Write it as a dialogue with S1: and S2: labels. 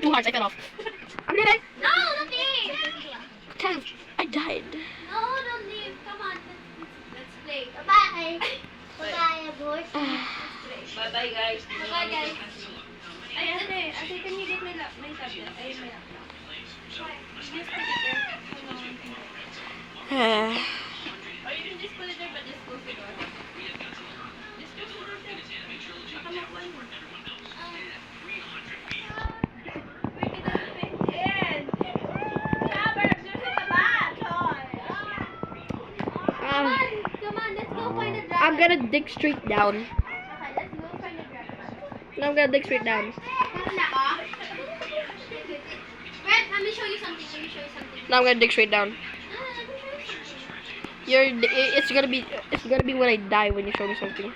S1: 2 hearts. I fell off. I'm gonna die.
S2: No, don't leave.
S1: Damn, I died.
S2: No, don't leave. Come on, let's play. Bye-bye. Bye-bye, boys.
S3: Bye-bye, guys.
S2: Bye-bye, guys.
S3: Ay, ate, can you get my tablet? Ay, my laptop. Just put it there. Or you can just put it there, but just close the door. Just close the door, sir. Baka makuha mo.
S2: Come on, let's go find the dragon.
S1: I'm gonna dig straight down.
S2: Okay, let's go find the dragon.
S1: No, I'm gonna dig straight down.
S2: Meron na ka? Brett, let me show you something.
S1: No, I'm gonna dig straight down.
S2: Let me show you something.
S1: It's gonna be when I die when you show me something.